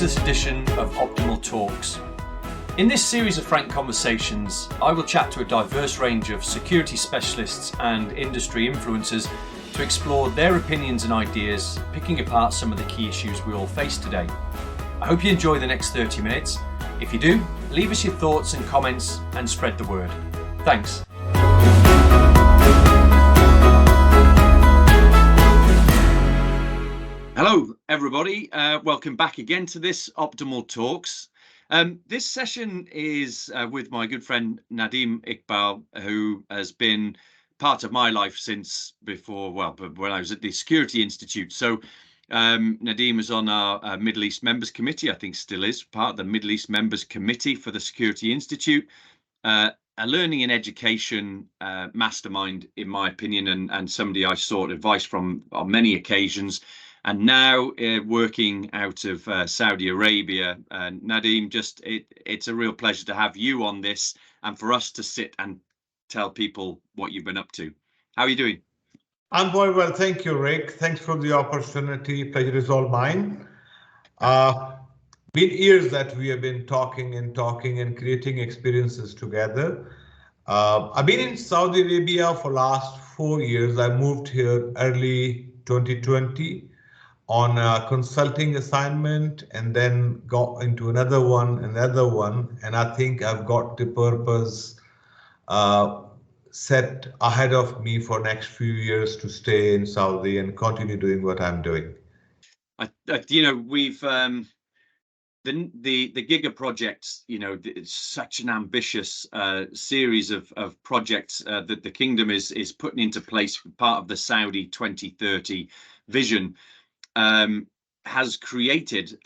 to this edition of Optimal Talks. In this series of frank conversations, I will chat to a diverse range of security specialists and industry influencers to explore their opinions and ideas, picking apart some of the key issues we all face today. I hope you enjoy the next 30 minutes. If you do, leave us your thoughts and comments and spread the word. Thanks. Hello, everybody. Welcome back again to this Optimal Talks. This session is with my good friend Nadeem Iqbal, who has been part of my life since before, well, when I was at the Security Institute. So Nadeem is on our Middle East Members Committee, I think still is part of the Middle East Members Committee for the Security Institute. A learning and education mastermind, in my opinion, and somebody I sought advice from on many occasions. And now working out of Saudi Arabia. Nadeem, it's a real pleasure to have you on this and for us to sit and tell people what you've been up to. How are you doing? I'm very well, thank you, Rick. Thanks for the opportunity. Pleasure is all mine. Been years that we have been talking and creating experiences together. I've been in Saudi Arabia for last 4 years. I moved here early 2020. On a consulting assignment and then got into another one, and I think I've got the purpose set ahead of me for next few years to stay in Saudi and continue doing what I'm doing. We've the Giga projects, it's such an ambitious series of projects that the kingdom is putting into place for part of the Saudi 2030 vision. Has created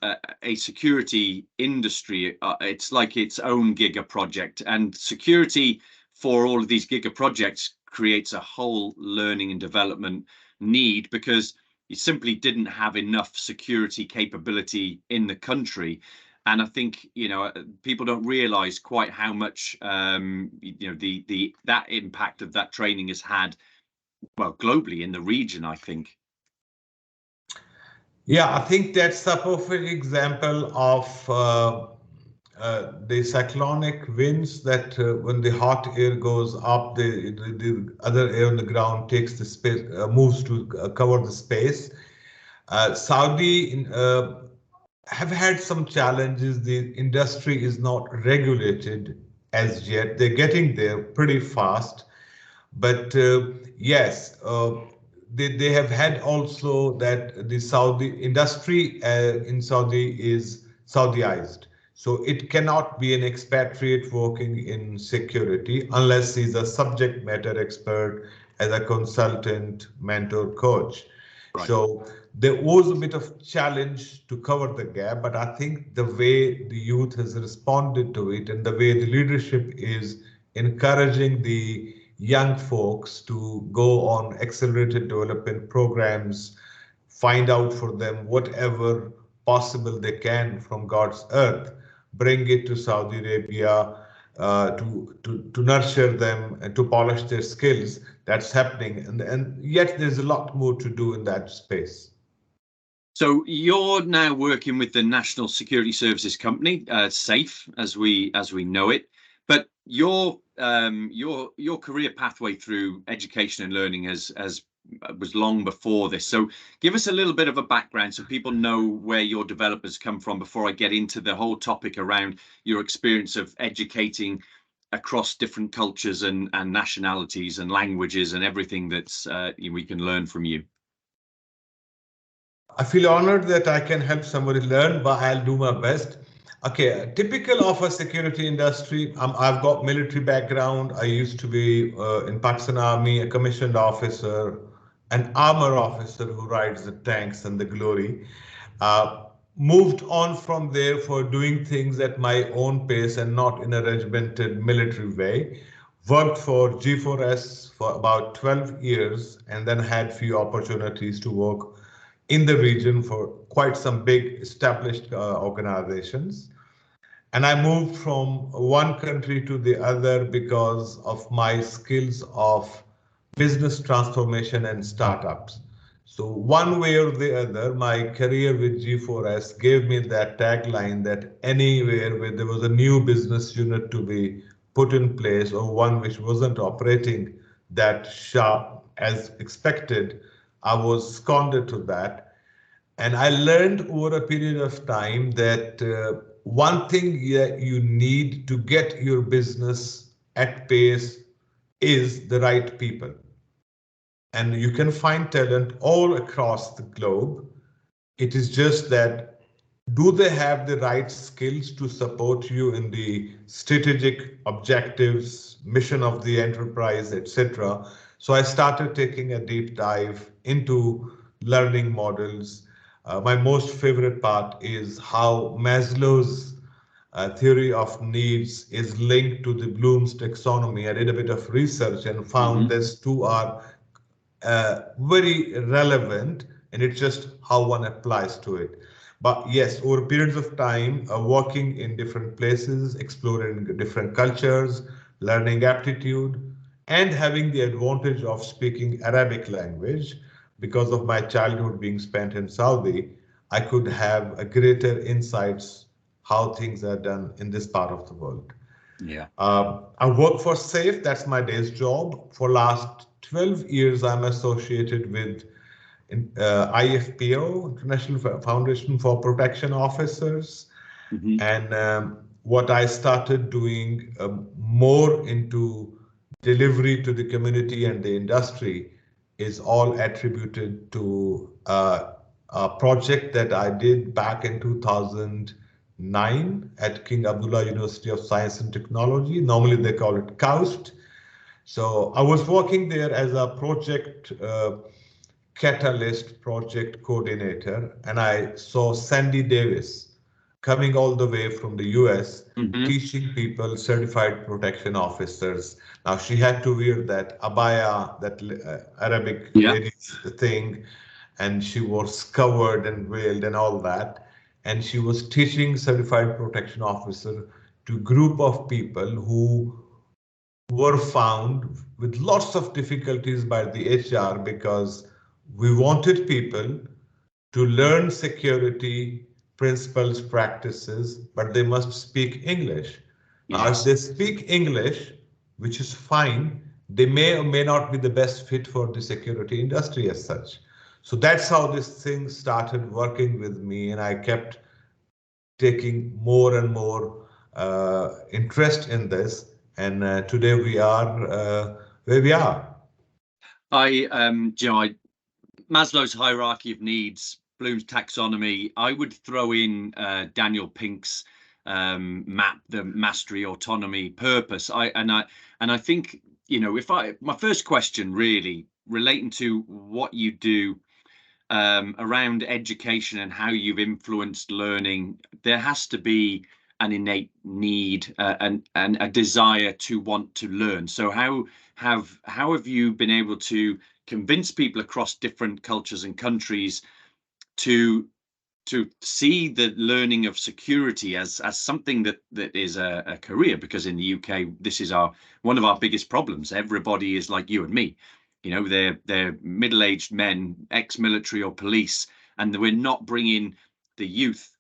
a security industry. It's like its own Giga project, and security for all of these Giga projects creates a whole learning and development need because you simply didn't have enough security capability in the country. And I think, people don't realize quite how much, that impact of that training has had, well, globally in the region, I think. Yeah, I think that's a perfect example of the cyclonic winds that when the hot air goes up, the other air on the ground takes the space, moves to cover the space. Saudi have had some challenges. The industry is not regulated as yet. They're getting there pretty fast, but yes. They have had also that the Saudi industry in Saudi is Saudiized. So it cannot be an expatriate working in security unless he's a subject matter expert as a consultant, mentor, coach. Right. So there was a bit of challenge to cover the gap, but I think the way the youth has responded to it and the way the leadership is encouraging the young folks to go on accelerated development programs, find out for them whatever possible they can from God's earth, bring it to Saudi Arabia to nurture them and to polish their skills. That's happening, and yet there's a lot more to do in that space. So you're now working with the National Security Services Company, SAFE as we know it, but your career pathway through education and learning was long before this. So give us a little bit of a background so people know where your developers come from before I get into the whole topic around your experience of educating across different cultures and nationalities and languages and everything that's we can learn from you. I feel honored that I can help somebody learn, but I'll do my best. Okay, typical of a security industry. I've got military background. I used to be in Pakistan Army, a commissioned officer, an armor officer who rides the tanks and the glory. Moved on from there for doing things at my own pace and not in a regimented military way. Worked for G4S for about 12 years and then had few opportunities to work in the region for quite some big established organizations. And I moved from one country to the other because of my skills of business transformation and startups. So one way or the other, my career with G4S gave me that tagline that anywhere where there was a new business unit to be put in place or one which wasn't operating that sharp as expected, I was seconded to that. And I learned over a period of time that one thing you need to get your business at pace is the right people. And you can find talent all across the globe. It is just that do they have the right skills to support you in the strategic objectives, mission of the enterprise, etc. So I started taking a deep dive into learning models. My most favorite part is how Maslow's theory of needs is linked to the Bloom's taxonomy. I did a bit of research and found these two are very relevant, and it's just how one applies to it. But yes, over periods of time, working in different places, exploring different cultures, learning aptitude, and having the advantage of speaking Arabic language because of my childhood being spent in Saudi, I could have a greater insights how things are done in this part of the world. Yeah. I work for SAFE. That's my day's job. For last 12 years, I'm associated with IFPO, International Foundation for Protection Officers. And what I started doing more into delivery to the community and the industry is all attributed to a project that I did back in 2009 at King Abdullah University of Science and Technology. Normally they call it KAUST. So I was working there as a project catalyst project coordinator, and I saw Sandy Davis coming all the way from the US, teaching people, certified protection officers. Now she had to wear that abaya, that Arabic ladies thing, and she was covered and veiled and all that. And she was teaching certified protection officer to a group of people who were found with lots of difficulties by the HR because we wanted people to learn security principles, practices, but they must speak English. Now, if they speak English, which is fine, they may or may not be the best fit for the security industry as such. So that's how this thing started working with me, and I kept taking more and more interest in this. And today we are where we are. Maslow's hierarchy of needs, Bloom's taxonomy. I would throw in Daniel Pink's map, the mastery, autonomy, purpose. I think, my first question really relating to what you do around education and how you've influenced learning, there has to be an innate need and a desire to want to learn. So how have you been able to convince people across different cultures and countries to see the learning of security as something that is a career? Because in the UK, this is one of our biggest problems. Everybody is like you and me. They're middle-aged men, ex-military or police, and we're not bringing the youth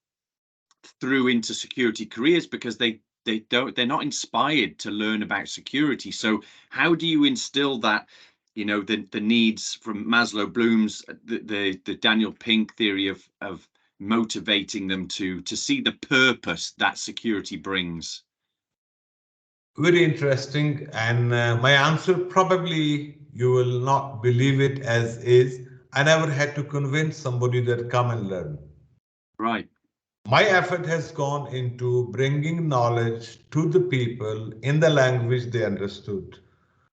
through into security careers because they're not inspired to learn about security. So how do you instill that, the needs from Maslow, Bloom's, the Daniel Pink theory of motivating them to see the purpose that security brings? Very interesting. And my answer, probably you will not believe it as is. I never had to convince somebody that come and learn. Right. My effort has gone into bringing knowledge to the people in the language they understood.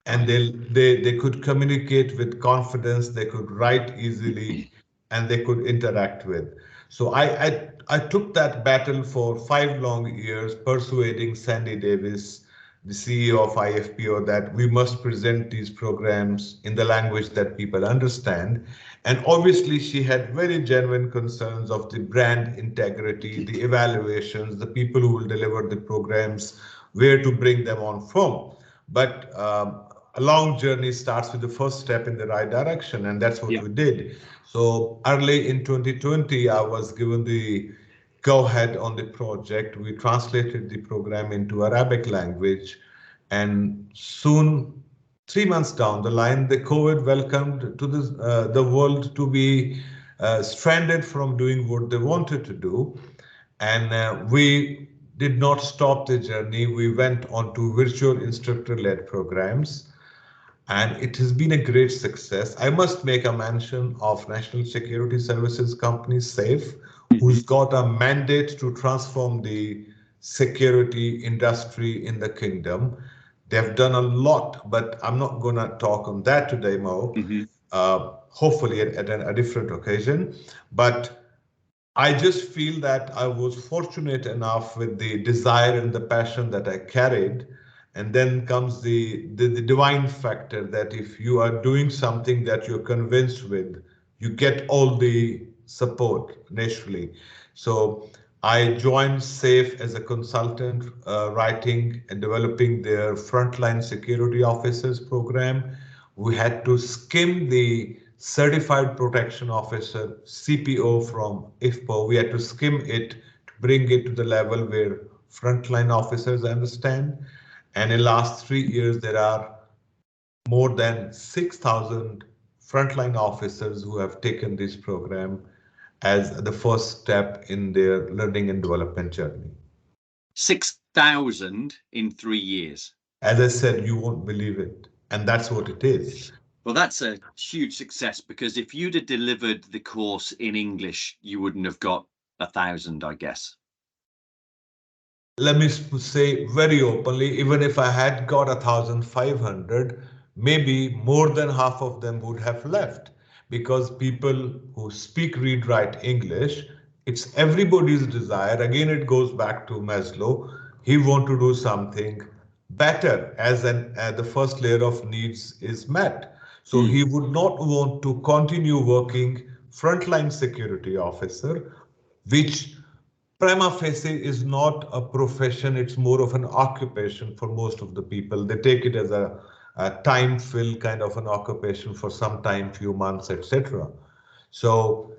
And they could communicate with confidence, they could write easily, and they could interact with. So I took that battle for 5 long years, persuading Sandy Davis, the CEO of IFPO, that we must present these programs in the language that people understand. And obviously, she had very genuine concerns of the brand integrity, the evaluations, the people who will deliver the programs, where to bring them on from. But a long journey starts with the first step in the right direction, and that's what we did. So early in 2020, I was given the go ahead on the project. We translated the program into Arabic language, and soon, 3 months down the line, the COVID welcomed to the world to be stranded from doing what they wanted to do. And we did not stop the journey. We went on to virtual instructor-led programs, and it has been a great success. I must make a mention of National Security Services company SAFE, who's got a mandate to transform the security industry in the kingdom. They've done a lot, but I'm not going to talk on that today, Mo. Hopefully at a different occasion. But I just feel that I was fortunate enough with the desire and the passion that I carried. And then comes the divine factor that if you are doing something that you're convinced with, you get all the support naturally. So I joined SAFE as a consultant, writing and developing their frontline security officers program. We had to skim the certified protection officer CPO from IFPO. We had to skim it to bring it to the level where frontline officers understand. And in the last 3 years, there are more than 6,000 frontline officers who have taken this program as the first step in their learning and development journey. 6,000 in 3 years. As I said, you won't believe it. And that's what it is. Well, that's a huge success, because if you'd have delivered the course in English, you wouldn't have got 1,000, I guess. Let me say very openly, even if I had got 1,500, maybe more than half of them would have left, because people who speak, read, write English, it's everybody's desire. Again, it goes back to Maslow. He want to do something better as the first layer of needs is met. So he would not want to continue working frontline security officer, which prima facie is not a profession, it's more of an occupation for most of the people. They take it as a time fill kind of an occupation for some time, few months, etc. So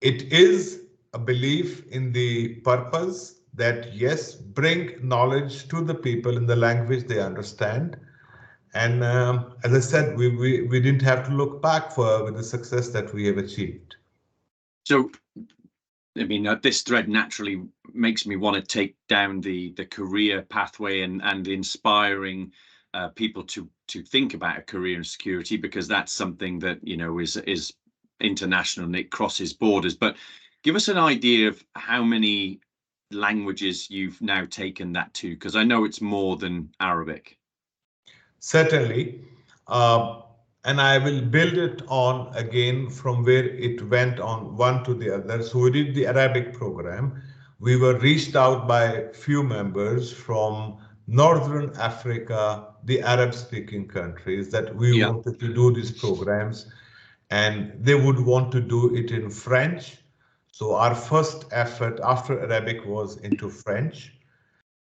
it is a belief in the purpose that yes, bring knowledge to the people in the language they understand. And as I said, we didn't have to look back with the success that we have achieved. So, I mean, this thread naturally makes me want to take down the career pathway and inspiring people to think about a career in security, because that's something that, you know, is international and it crosses borders. But give us an idea of how many languages you've now taken that to, because I know it's more than Arabic. Certainly. And I will build it on again from where it went on one to the other. So we did the Arabic program. We were reached out by few members from Northern Africa, the Arab speaking countries, that we wanted to do these programs, and they would want to do it in French. So our first effort after Arabic was into French.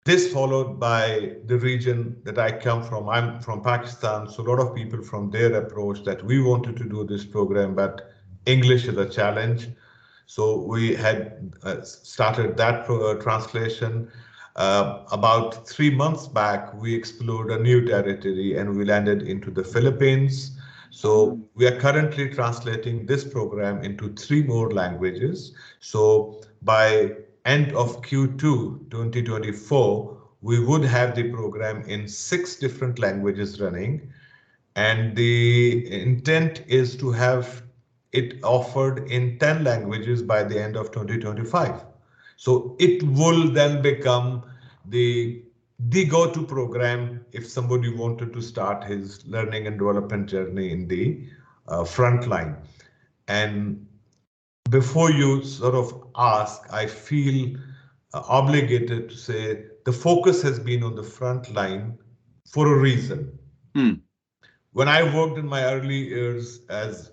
This followed by the region that I come from. I'm from Pakistan, so a lot of people from there approached that we wanted to do this program, but English is a challenge. So we had started that translation. About 3 months back, we explored a new territory and we landed into the Philippines. So we are currently translating this program into 3 more languages. So by end of Q2 2024, we would have the program in 6 different languages running. And the intent is to have it offered in 10 languages by the end of 2025. So it will then become the go-to program if somebody wanted to start his learning and development journey in the front line. And before you sort of ask, I feel obligated to say the focus has been on the front line for a reason. When I worked in my early years as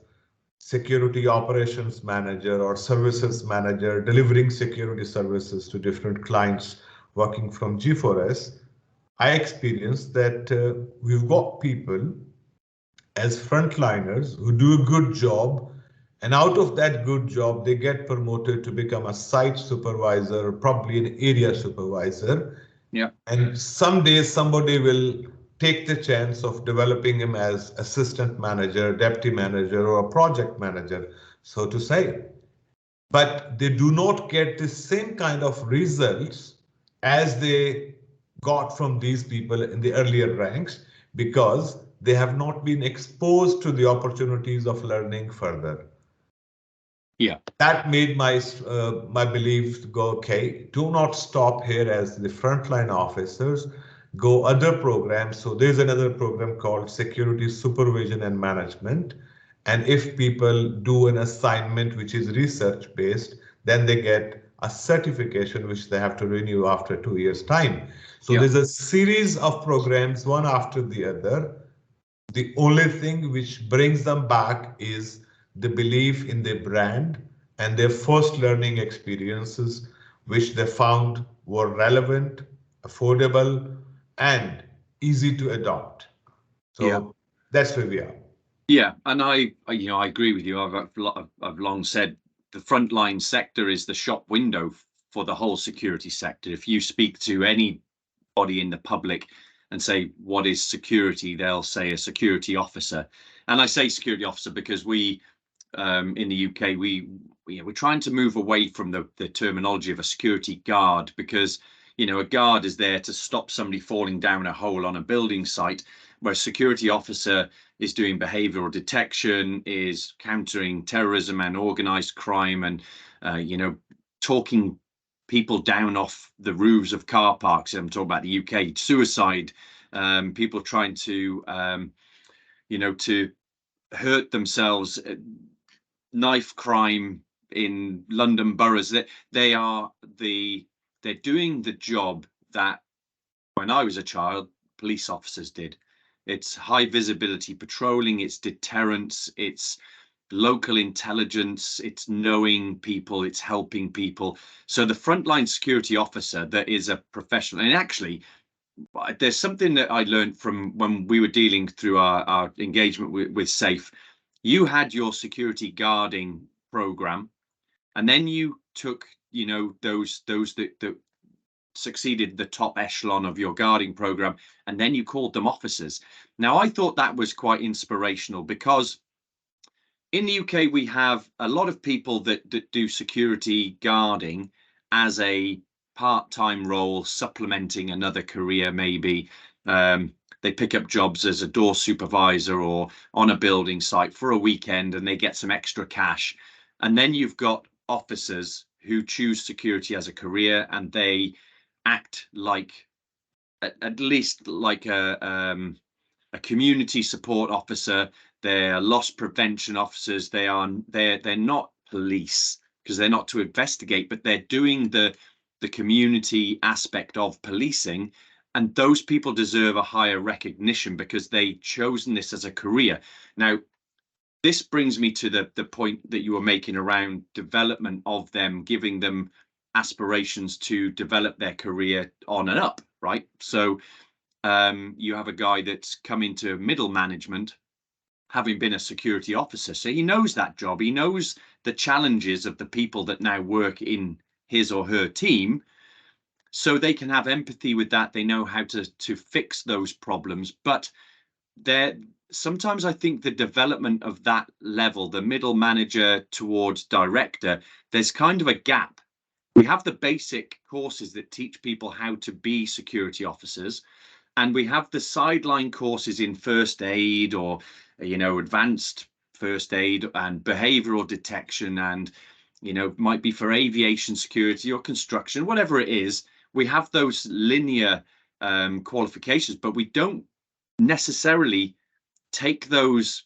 security operations manager or services manager, delivering security services to different clients working from G4S, I experienced that we've got people as frontliners who do a good job, and out of that good job, they get promoted to become a site supervisor, probably an area supervisor. Yeah. And someday somebody will take the chance of developing him as assistant manager, deputy manager, or a project manager, so to say. But they do not get the same kind of results as they got from these people in the earlier ranks because they have not been exposed to the opportunities of learning further. Yeah. That made my belief go, okay, do not stop here as the frontline officers, go other programs. So there's another program called security supervision and management. And if people do an assignment which is research based, then they get a certification which they have to renew after 2 years time. So Yeah. there's a series of programs one after the other. The only thing which brings them back is the belief in their brand and their first learning experiences, which they found were relevant, affordable, and easy to adopt. Yeah. So that's where we are. Yeah, and I agree with you. I've long said the frontline sector is the shop window for the whole security sector. If you speak to anybody in the public and say what is security, they'll say a security officer. And I say security officer because we in the UK we're trying to move away from the terminology of a security guard, because a guard is there to stop somebody falling down a hole on a building site, where a security officer is doing behavioral detection, is countering terrorism and organized crime, and talking people down off the roofs of car parks. I'm talking about the UK, suicide, people trying to to hurt themselves, knife crime in London boroughs. They're doing the job that when I was a child, police officers did. It's high visibility patrolling, it's deterrence, it's local intelligence, it's knowing people, it's helping people. So the frontline security officer that is a professional, and actually there's something that I learned from when we were dealing through our engagement with SAFE. You had your security guarding program, and then you took those that succeeded the top echelon of your guarding program, and then you called them officers. Now I thought that was quite inspirational, because in the UK we have a lot of people that do security guarding as a part-time role, supplementing another career. Maybe they pick up jobs as a door supervisor or on a building site for a weekend, and they get some extra cash. And then you've got officers who choose security as a career, and they act like, at least like a community support officer. They're loss prevention officers. They're not police, because they're not to investigate, but they're doing the community aspect of policing. And those people deserve a higher recognition because they've chosen this as a career. Now, this brings me to the point that you were making around development of them, giving them aspirations to develop their career on and up, right? So you have a guy that's come into middle management, having been a security officer. So he knows that job. He knows the challenges of the people that now work in his or her team. So they can have empathy with that. They know how to fix those problems. But sometimes I think the development of that level, the middle manager towards director, there's kind of a gap. We have the basic courses that teach people how to be security officers, and we have the sideline courses in first aid, or advanced first aid and behavioral detection, and might be for aviation security or construction, whatever it is. We have those linear qualifications, but we don't necessarily take those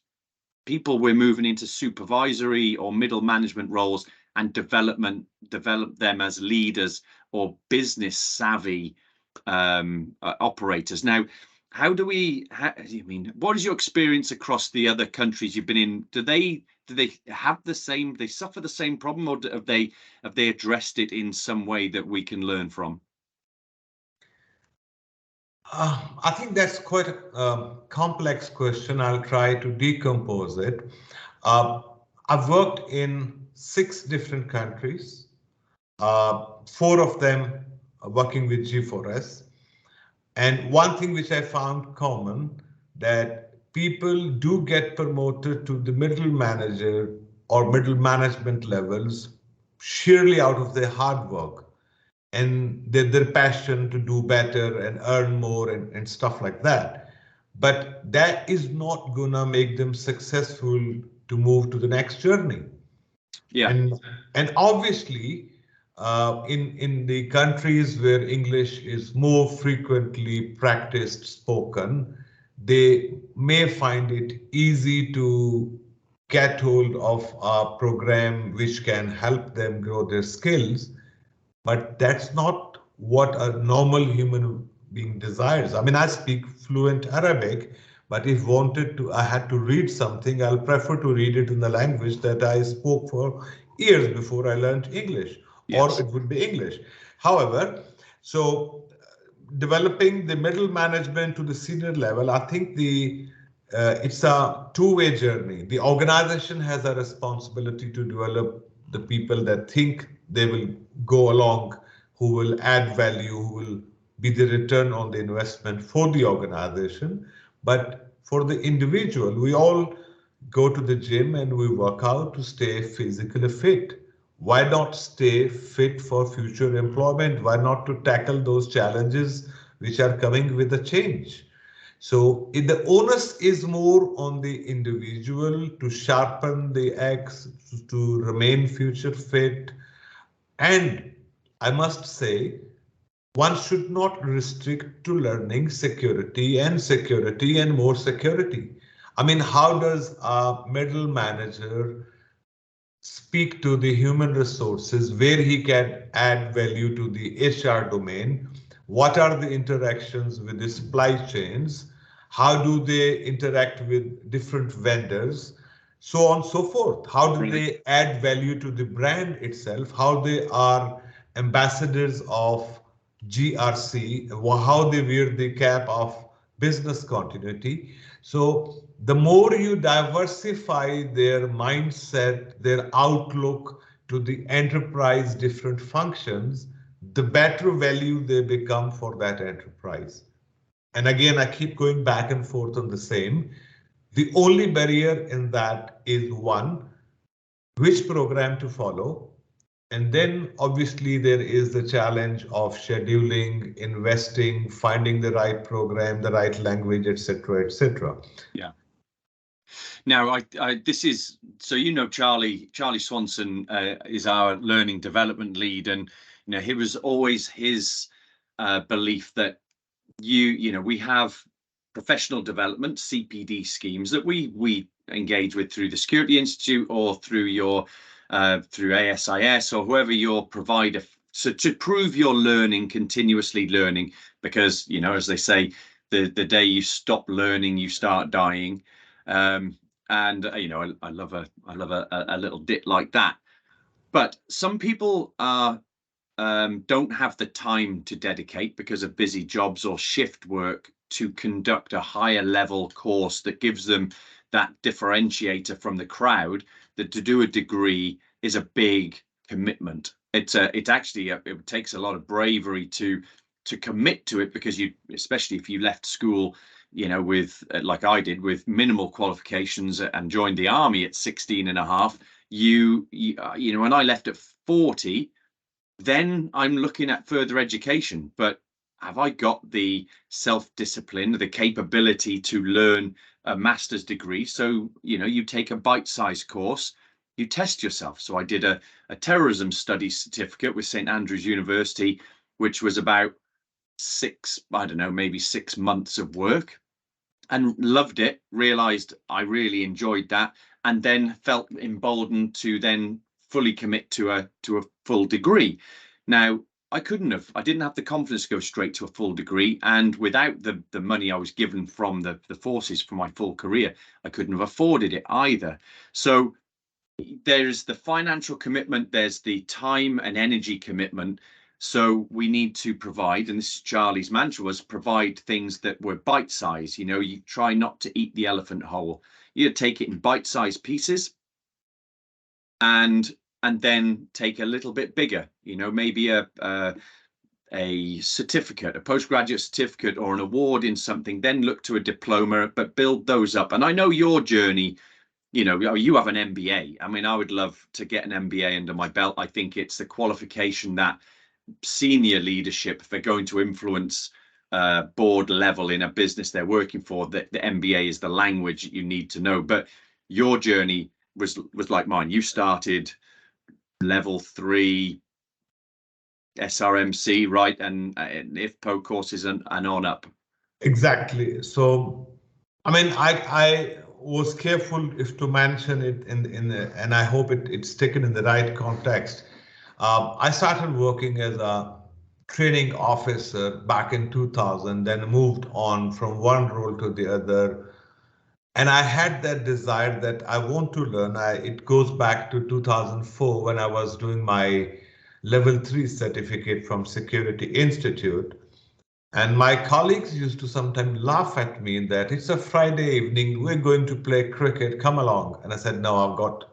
people we're moving into supervisory or middle management roles and develop them as leaders or business savvy operators. Now, what is your experience across the other countries you've been in? Do they have they suffer the same problem, or have they addressed it in some way that we can learn from? I think that's quite a complex question. I'll try to decompose it. Uh, I've worked in 6 different countries, four of them working with G4S. And one thing which I found common, that people do get promoted to the middle manager or middle management levels sheerly out of their hard work and their passion to do better and earn more and stuff like that. But that is not gonna make them successful to move to the next journey. Yeah, And obviously, in the countries where English is more frequently practiced, spoken, they may find it easy to get hold of a program which can help them grow their skills, but that's not what a normal human being desires. I mean, I speak fluent Arabic, but if wanted to, I had to read something, I'll prefer to read it in the language that I spoke for years before I learned English, or yes, it would be English. However, so developing the middle management to the senior level, I think the it's a two-way journey. The organization has a responsibility to develop the people that think they will go along, who will add value, who will be the return on the investment for the organization. But for the individual, we all go to the gym and we work out to stay physically fit. Why not stay fit for future employment? Why not to tackle those challenges which are coming with the change? So if the onus is more on the individual to sharpen the axe, to remain future fit. And I must say, one should not restrict to learning security and more security. I mean, how does a middle manager speak to the human resources where he can add value to the HR domain? What are the interactions with the supply chains? How do they interact with different vendors? So on and so forth. How do right. they add value to the brand itself? How they are ambassadors of GRC, how they wear the cap of business continuity. So the more you diversify their mindset, their outlook to the enterprise different functions, the better value they become for that enterprise. And again, I keep going back and forth on the same. The only barrier in that is one, which program to follow. And then obviously there is the challenge of scheduling, investing, finding the right program, the right language, etc., etc. Yeah. Now, this is so Charlie Swanson is our learning development lead, and he was always his belief that we have professional development CPD schemes that we engage with through the Security Institute or through your through ASIS or whoever your provider. So to prove you're learning, continuously learning, because as they say, the day you stop learning, you start dying. And I love a little bit like that. But some people are don't have the time to dedicate because of busy jobs or shift work to conduct a higher level course that gives them that differentiator from the crowd. That to do a degree is a big commitment. It's actually it takes a lot of bravery to commit to it, because especially if you left school with like I did, with minimal qualifications and joined the army at 16 and a half. When I left at 40, then I'm looking at further education. But have I got the self-discipline, the capability to learn a master's degree? So you take a bite-sized course, you test yourself. So I did a terrorism studies certificate with St Andrews University, which was about maybe 6 months of work, and loved it, realized I really enjoyed that, and then felt emboldened to then fully commit to a full degree. Now, I didn't have the confidence to go straight to a full degree, and without the money I was given from the forces for my full career, I couldn't have afforded it either. So there's the financial commitment, there's the time and energy commitment, So we need to provide, and this is Charlie's mantra, was provide things that were bite-sized. You try not to eat the elephant whole. You take it in bite-sized pieces, and then take a little bit bigger. Maybe a certificate, a postgraduate certificate, or an award in something. Then look to a diploma, but build those up. And I know your journey. You have an MBA. I mean, I would love to get an MBA under my belt. I think it's the qualification that senior leadership, if they're going to influence board level in a business they're working for, that the MBA is the language that you need to know. But your journey was like mine. You started level 3 SRMC, right, and IFPO courses and on up. Exactly. So, I mean, I was careful if to mention it and I hope it's taken in the right context. I started working as a training officer back in 2000, then moved on from one role to the other. And I had that desire that I want to learn. It goes back to 2004 when I was doing my level 3 certificate from Security Institute. And my colleagues used to sometimes laugh at me that it's a Friday evening, we're going to play cricket, come along. And I said, no, I've got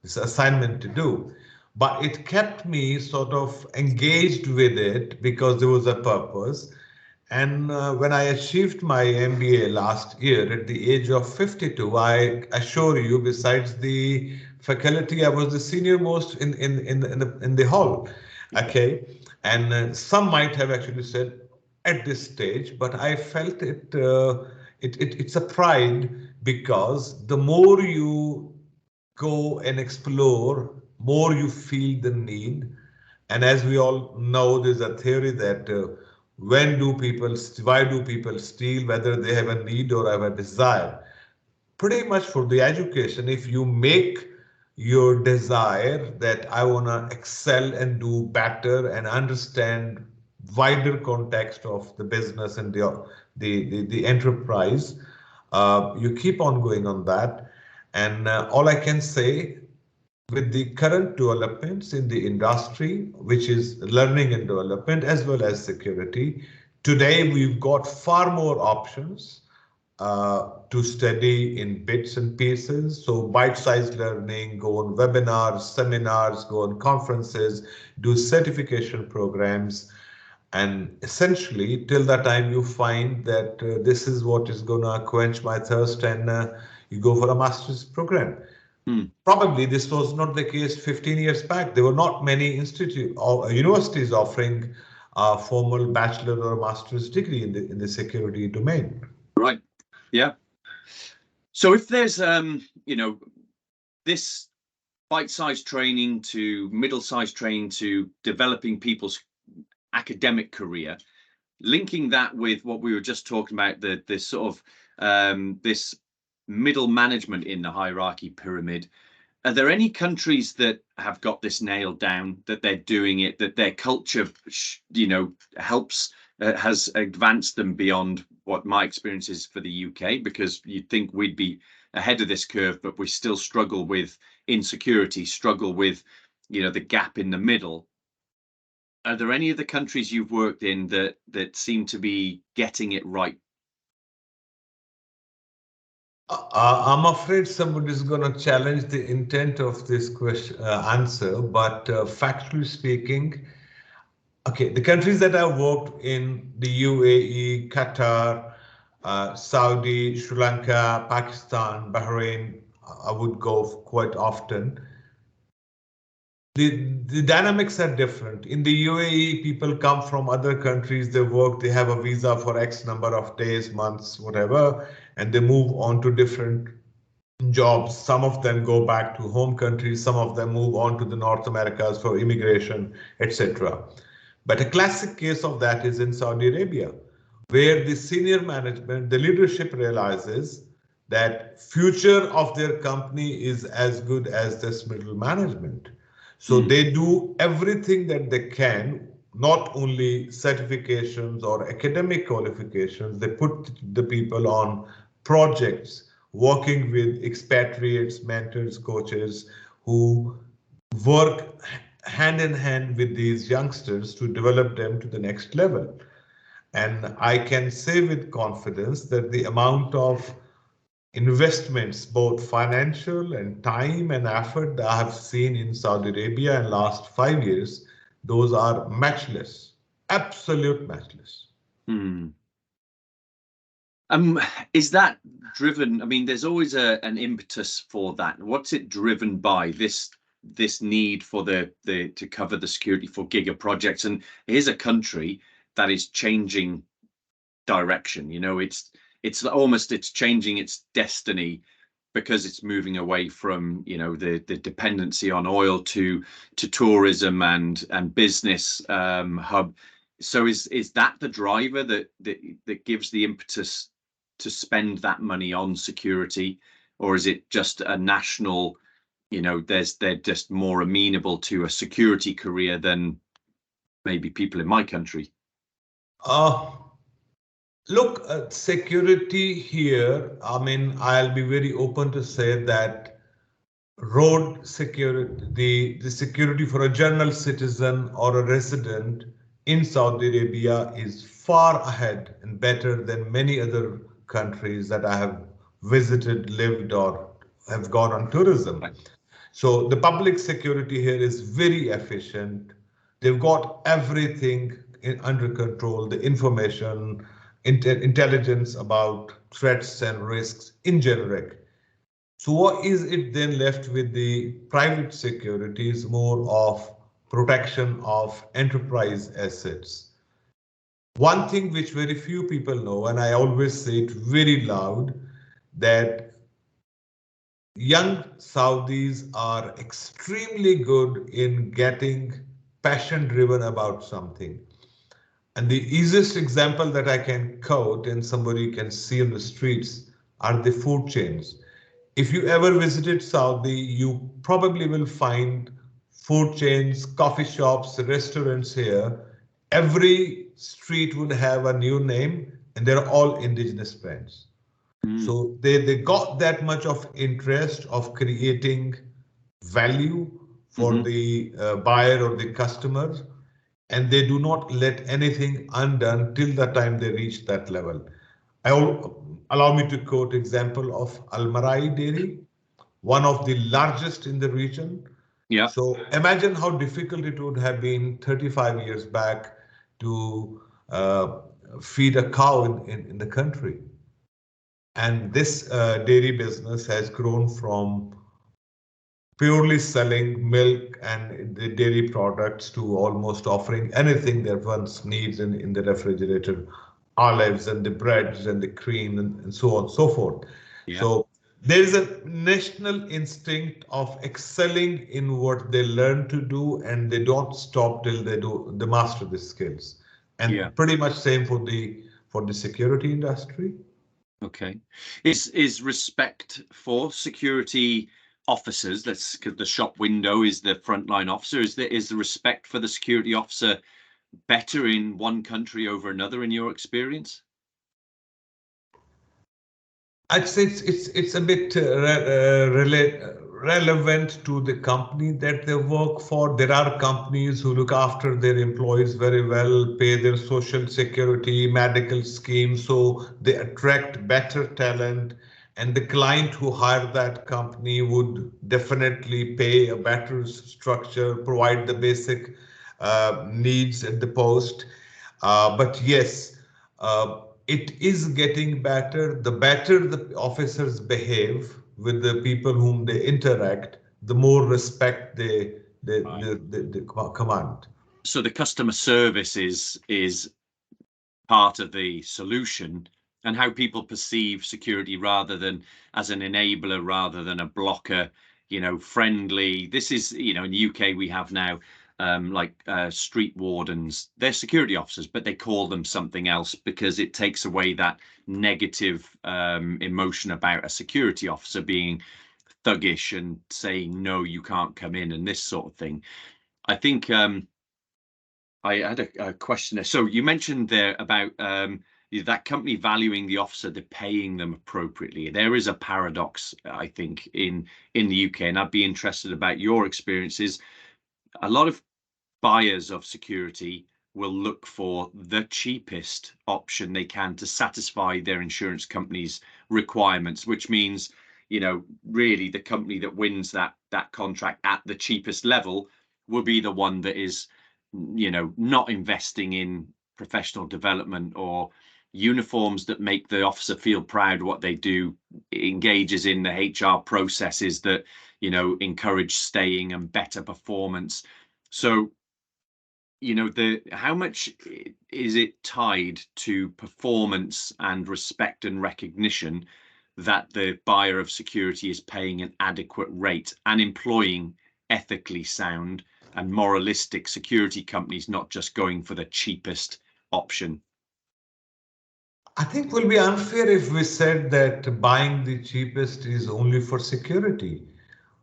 this assignment to do. But it kept me sort of engaged with it because there was a purpose. And when I achieved my MBA last year at the age of 52, I assure you, besides the faculty, I was the senior most in the hall. Okay. And some might have actually said at this stage, but I felt it's a pride because the more you go and explore, more you feel the need. And as we all know, there's a theory that why do people steal, whether they have a need or have a desire? Pretty much for the education, if you make your desire that I want to excel and do better and understand wider context of the business and the enterprise, you keep on going on that. And all I can say, with the current developments in the industry, which is learning and development as well as security, today we've got far more options to study in bits and pieces. So bite-sized learning, go on webinars, seminars, go on conferences, do certification programs. And essentially, till the time you find that this is what is going to quench my thirst, and you go for a master's program. Probably this was not the case 15 years back. There were not many universities offering a formal bachelor or master's degree in the security domain. Right. Yeah. So if there's this bite-sized training to middle-sized training to developing people's academic career, linking that with what we were just talking about, this sort of this middle management in the hierarchy pyramid, are there any countries that have got this nailed down, that they're doing it, that their culture helps has advanced them beyond what my experience is for the UK? Because you'd think we'd be ahead of this curve, but we still struggle with insecurity, struggle with the gap in the middle. Are there any of the countries you've worked in that seem to be getting it right? I'm afraid somebody is going to challenge the intent of this question answer, but factually speaking, okay, the countries that I've worked in, the UAE, Qatar, Saudi, Sri Lanka, Pakistan, Bahrain, I would go quite often. The dynamics are different. In the UAE, people come from other countries, they work, they have a visa for X number of days, months, whatever, and they move on to different jobs. Some of them go back to home countries, some of them move on to the North Americas for immigration, etc. But a classic case of that is in Saudi Arabia, where the senior management, the leadership realizes that future of their company is as good as this middle management. So they do everything that they can, not only certifications or academic qualifications, they put the people on projects, working with expatriates, mentors, coaches who work hand in hand with these youngsters to develop them to the next level. And I can say with confidence that the amount of investments, both financial and time and effort, that I have seen in Saudi Arabia in last 5 years, those are matchless, absolute matchless. Hmm. Is that driven? I mean, there's always an impetus for that. What's it driven by? This need for the to cover the security for giga projects, and here's a country that is changing direction. You know, it's changing its destiny because it's moving away from, you know, the dependency on oil to tourism and business hub. So is that the driver that gives the impetus to spend that money on security, or is it just a national, you know, they're just more amenable to a security career than maybe people in my country? Uh, Look, security here, I mean, I'll be very open to say that road security, the security for a general citizen or a resident in Saudi Arabia is far ahead and better than many other countries that I have visited, lived, or have gone on tourism. Right. So the public security here is very efficient. They've got everything under control, the information, intelligence about threats and risks in generic. So what is it then left with the private security is more of protection of enterprise assets. One thing which very few people know, and I always say it very loud, that young Saudis are extremely good in getting passion driven about something. And the easiest example that I can quote and somebody can see on the streets are the food chains. If you ever visited Saudi, you probably will find food chains, coffee shops, restaurants here. Every street would have a new name, and they're all indigenous brands. Mm. So they got that much of interest of creating value for Hmm. the buyer or the customer, and they do not let anything undone till the time they reach that level. Allow me to quote example of Al Marai Dairy, one of the largest in the region. Yeah. So imagine how difficult it would have been 35 years back to feed a cow in the country. And this dairy business has grown from purely selling milk and the dairy products to almost offering anything that one needs in the refrigerator, olives and the breads and the cream and so on and so forth. Yeah. So there is a national instinct of excelling in what they learn to do, and they don't stop till they master the skills. Yeah. And pretty much same for the security industry. Okay. Is respect for security officers, that's 'cause the shop window is the frontline officer, is the respect for the security officer better in one country over another in your experience? I'd say it's a bit relevant to the company that they work for. There are companies who look after their employees very well, pay their social security, medical schemes, so they attract better talent. And the client who hired that company would definitely pay a better structure, provide the basic needs at the post. But yes, it is getting better. The better the officers behave with the people whom they interact, the more respect Right. they command. So the customer service is part of the solution, and how people perceive security rather than as an enabler rather than a blocker, you know, friendly. This is, you know, in the UK we have now street wardens. They're security officers, but they call them something else because it takes away that negative emotion about a security officer being thuggish and saying, no, you can't come in, and this sort of thing. I think I had a question there. So you mentioned there about that company valuing the officer, they're paying them appropriately. There is a paradox, I think, in the UK, and I'd be interested about your experiences. A lot of buyers of security will look for the cheapest option they can to satisfy their insurance company's requirements, which means, really the company that wins that contract at the cheapest level will be the one that is, not investing in professional development or uniforms that make the officer feel proud of what they do, engages in the HR processes that, encourage staying and better performance. So, how much is it tied to performance and respect and recognition that the buyer of security is paying an adequate rate and employing ethically sound and moralistic security companies, not just going for the cheapest option? I think it will be unfair if we said that buying the cheapest is only for security.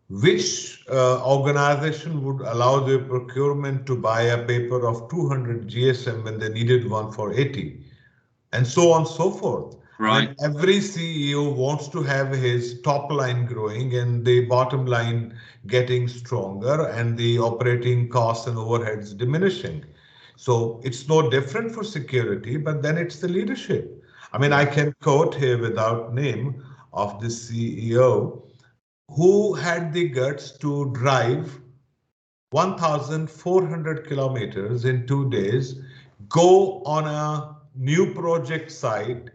Which organization would allow their procurement to buy a paper of 200 GSM when they needed one for 80? And so on and so forth. I Right. mean, every CEO wants to have his top line growing and the bottom line getting stronger and the operating costs and overheads diminishing. So it's no different for security, but then it's the leadership. I mean, I Yeah. can quote here without name of the CEO who had the guts to drive 1,400 kilometers in 2 days, go on a new project site,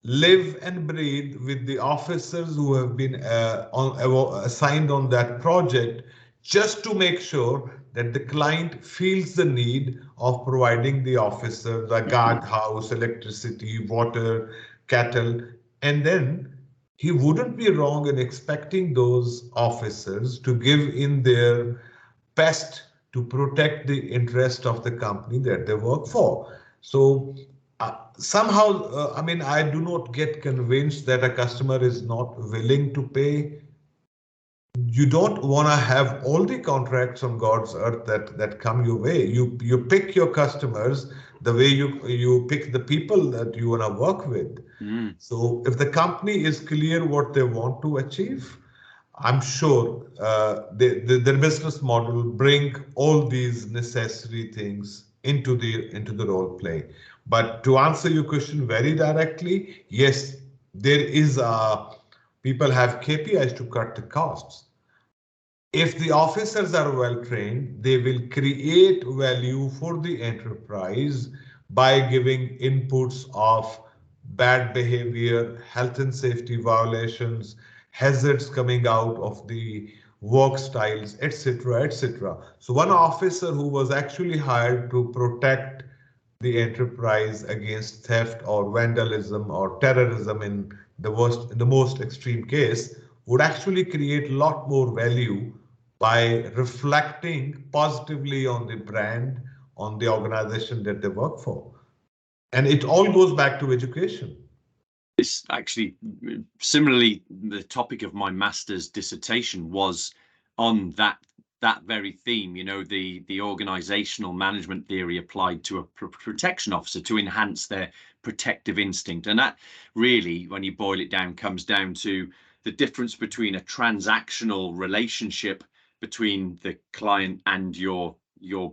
live and breathe with the officers who have been assigned on that project, just to make sure that the client feels the need of providing the officer the guardhouse, electricity, water, cattle, and then he wouldn't be wrong in expecting those officers to give in their best to protect the interest of the company that they work for. So somehow, I mean, I do not get convinced that a customer is not willing to pay. You don't want to have all the contracts on God's earth that come your way. You pick your customers the way you pick the people that you want to work with. Mm. So if the company is clear what they want to achieve, I'm sure their business model will bring all these necessary things into the role play. But to answer your question very directly, yes, there is people have KPIs to cut the costs. If the officers are well trained, they will create value for the enterprise by giving inputs of bad behavior, health and safety violations, hazards coming out of the work styles, etc., etc. So one officer who was actually hired to protect the enterprise against theft or vandalism or terrorism in the most extreme case would actually create a lot more value by reflecting positively on the brand, on the organization that they work for. And it all goes back to education. It's actually similarly the topic of my master's dissertation was on that very theme, the organizational management theory applied to a protection officer to enhance their protective instinct. And that really, when you boil it down, comes down to the difference between a transactional relationship between the client and your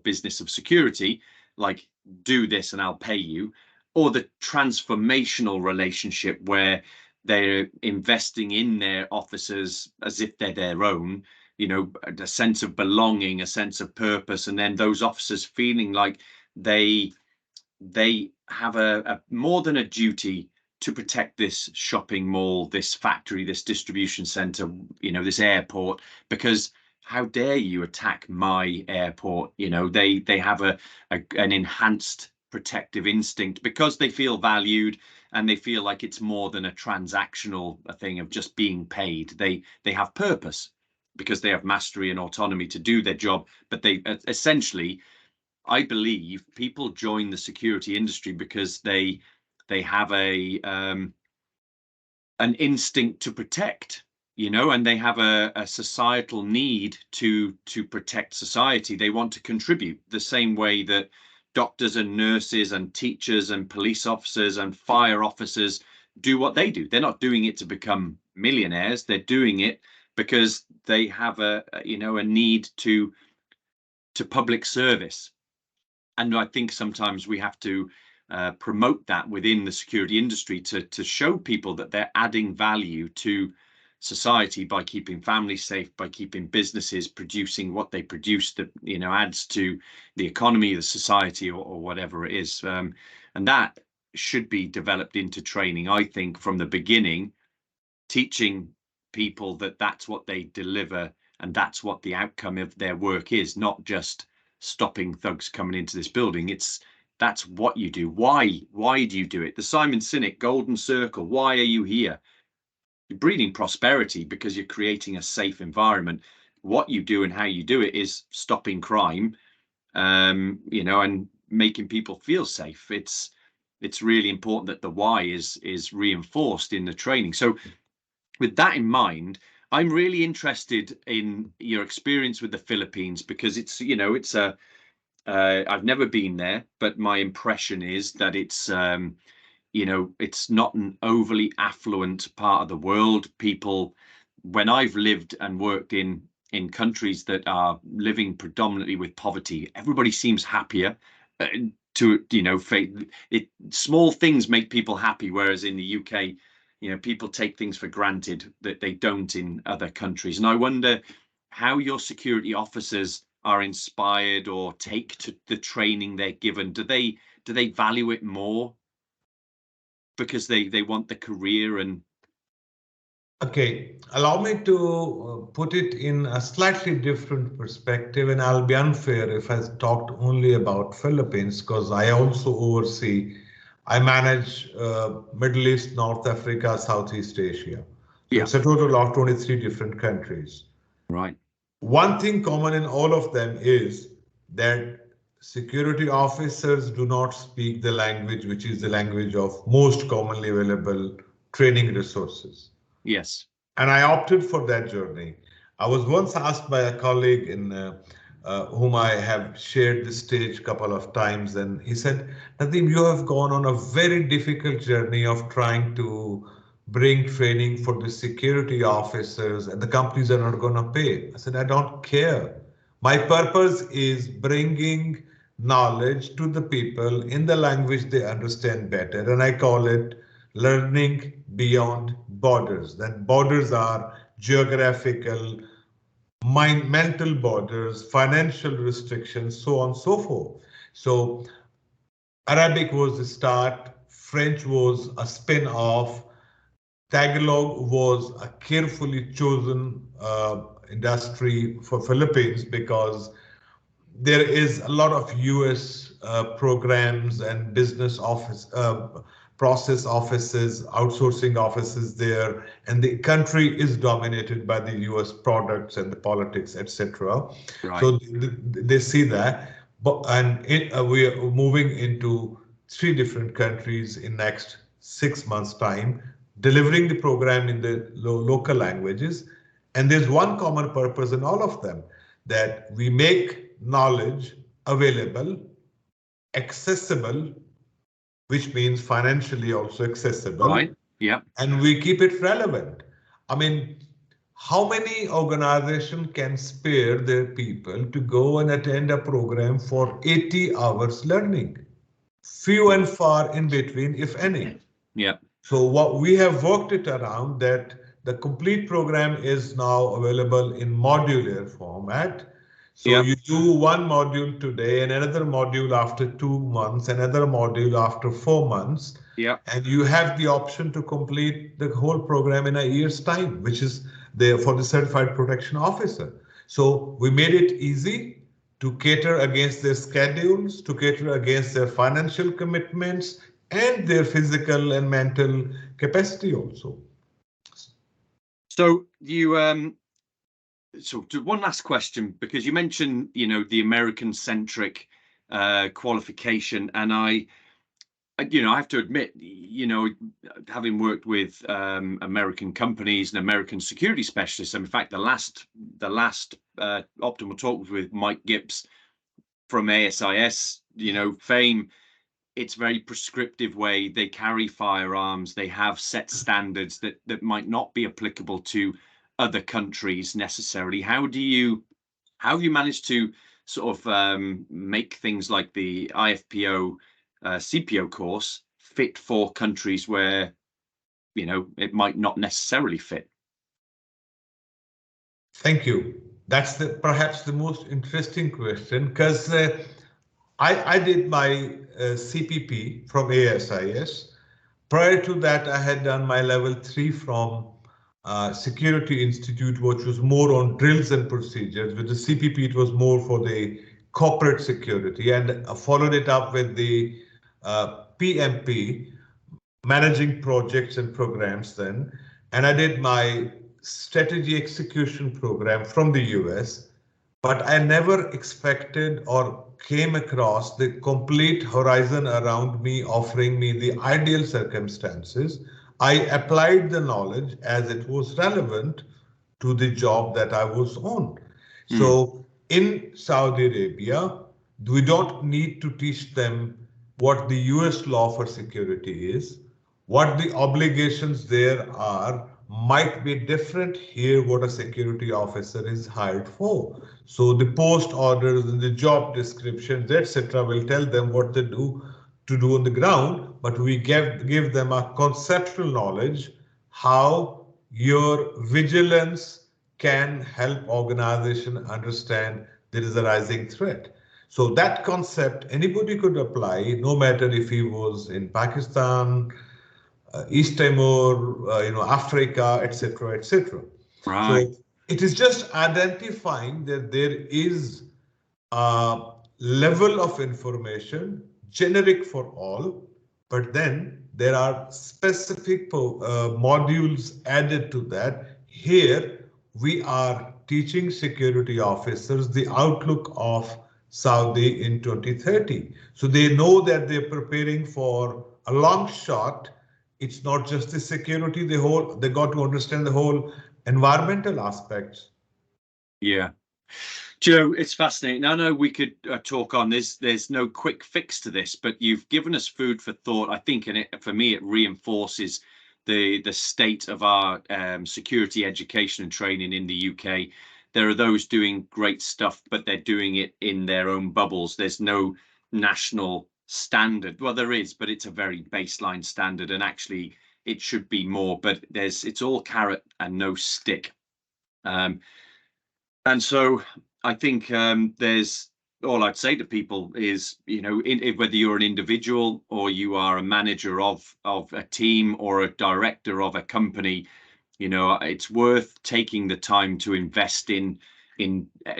business of security, like do this and I'll pay you, or the transformational relationship where they're investing in their officers as if they're their own, a sense of belonging, a sense of purpose, and then those officers feeling like they have a more than a duty to protect this shopping mall, this factory, this distribution center, this airport, because how dare you attack my airport? They have an enhanced protective instinct because they feel valued and they feel like it's more than a transactional thing of just being paid. They have purpose because they have mastery and autonomy to do their job, but they essentially, I believe, people join the security industry because they have an instinct to protect, and they have a societal need to protect society. They want to contribute the same way that doctors and nurses and teachers and police officers and fire officers do what they do. They're not doing it to become millionaires. They're doing it because they have a need to to public service. And I think sometimes we have to promote that within the security industry to show people that they're adding value to society by keeping families safe, by keeping businesses producing what they produce that, you know, adds to the economy, the society, or whatever it is. And that should be developed into training, I think, from the beginning, teaching people that that's what they deliver and that's what the outcome of their work is, not just stopping thugs coming into this building. That's what you do. Why do you do it? The Simon Sinek golden circle. Why are you here? You're breeding prosperity because you're creating a safe environment. What you do and how you do it is stopping crime, you know, and making people feel safe. It's really important that the why is reinforced in the training. So with that in mind, I'm really interested in your experience with the Philippines, because it's, you know, it's a I've never been there, but my impression is that it's you know, it's not an overly affluent part of the world. People, when I've lived and worked in countries that are living predominantly with poverty, everybody seems happier. To, you know, small things make people happy, whereas in the UK, you know, people take things for granted that they don't in other countries. And I wonder how your security officers are inspired or take to the training they're given. Do they value it more because they want the career? And Okay, allow me to put it in a slightly different perspective, and I'll be unfair if I talked only about Philippines, because I also I manage Middle East, North Africa, Southeast Asia. So yeah, it's a total of 23 different countries. right, One thing common in all of them is that security officers do not speak the language, which is the language of most commonly available training resources. yes, And I opted for that journey. I was once asked by a colleague in whom I have shared the stage a couple of times, and he said, Nadeem, you have gone on a very difficult journey of trying to bring training for the security officers, and the companies are not going to pay. I said, I don't care. My purpose is bringing knowledge to the people in the language they understand better, and I call it learning beyond borders. That borders are geographical, mental borders, financial restrictions, so on and so forth. So Arabic was the start, French was a spin-off, Tagalog was a carefully chosen industry for Philippines because there is a lot of US programs and business process offices, outsourcing offices there, and the country is dominated by the US products and the politics, etc. right, So they see that, we are moving into 3 different countries in next 6 months' time, delivering the program in the local languages, and there's one common purpose in all of them, that we make knowledge available, accessible, which means financially also accessible, right, yeah, and we keep it relevant. I mean, how many organizations can spare their people to go and attend a program for 80 hours learning? Few and far in between, if any. yeah, So what we have worked it around that the complete program is now available in modular format. So yeah, you do one module today and another module after 2 months, another module after 4 months, yeah. and you have the option to complete the whole program in a year's time, which is there for the certified protection officer. So we made it easy to cater against their schedules, to cater against their financial commitments, and their physical and mental capacity also. So so one last question, because you mentioned, you know, the American centric qualification, and you know, I have to admit, you know, having worked with American companies and American security specialists, and in fact, the last optimal talk was with Mike Gibbs from ASIS, you know, fame. It's very prescriptive way they carry firearms. They have set standards that might not be applicable to other countries necessarily. How have you managed to sort of make things like the IFPO CPO course fit for countries where, you know, it might not necessarily fit? Thank you. That's perhaps the most interesting question, because I did my CPP from ASIS. Prior to that, I had done my level 3 from Security Institute, which was more on drills and procedures. With the CPP, it was more for the corporate security, and I followed it up with the PMP, managing projects and programs then. And I did my strategy execution program from the US, but I never expected or came across the complete horizon around me offering me the ideal circumstances. I applied the knowledge as it was relevant to the job that I was on. So in Saudi Arabia, we don't need to teach them what the US law for security is. What the obligations there are might be different here, what a security officer is hired for. So the post orders and the job descriptions, etc., will tell them what they do to do on the ground, but we give them a conceptual knowledge how your vigilance can help organization understand there is a rising threat. So that concept anybody could apply, no matter if he was in Pakistan, East Timor, Africa, etc., etc. Right. So it is just identifying that there is a level of information generic for all, but then there are specific modules added to that. Here we are teaching security officers the outlook of Saudi in 2030. So they know that they're preparing for a long shot. It's not just the security, they got to understand the whole environmental aspects. Yeah. Do you know, it's fascinating. I know we could talk on this. There's no quick fix to this, but you've given us food for thought, I think, and for me, it reinforces the state of our security education and training in the UK. There are those doing great stuff, but they're doing it in their own bubbles. There's no national standard. Well, there is, but it's a very baseline standard, and actually it should be more, but it's all carrot and no stick. And so I think there's all I'd say to people is, you know, whether you're an individual or you are a manager of a team or a director of a company, you know, it's worth taking the time to invest in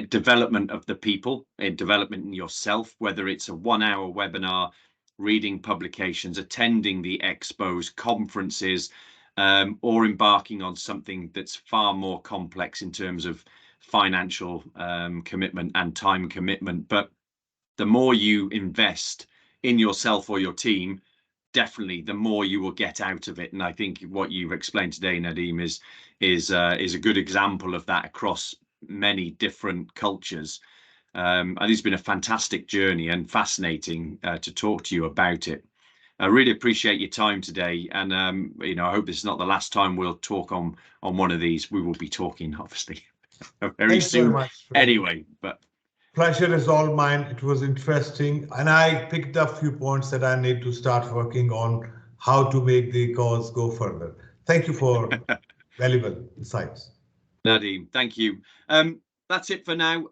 development of the people, in development in yourself, whether it's a 1-hour webinar, reading publications, attending the expos, conferences, or embarking on something that's far more complex in terms of financial commitment and time commitment. But the more you invest in yourself or your team, definitely the more you will get out of it. And I think what you've explained today, Nadeem, is a good example of that across many different cultures. And it's been a fantastic journey and fascinating to talk to you about it. I really appreciate your time today, and you know, I hope this is not the last time we'll talk on one of these. We will be talking, obviously, very Thanks very soon. much. Anyway, but Pleasure is all mine. It was interesting, and I picked up a few points that I need to start working on how to make the cause go further. Thank you for valuable insights. Nadeem, thank you. That's it for now.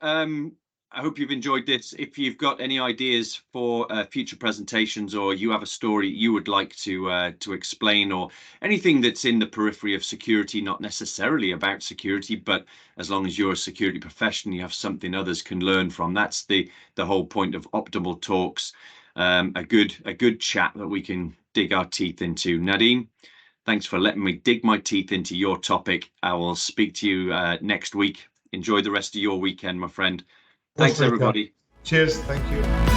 I hope you've enjoyed this. If you've got any ideas for future presentations, or you have a story you would like to explain, or anything that's in the periphery of security, not necessarily about security, but as long as you're a security professional, you have something others can learn from. That's the whole point of Optimal Talks. A good chat that we can dig our teeth into. Nadeem, thanks for letting me dig my teeth into your topic. I will speak to you next week. Enjoy the rest of your weekend, my friend. Thanks, everybody. Cheers. Thank you.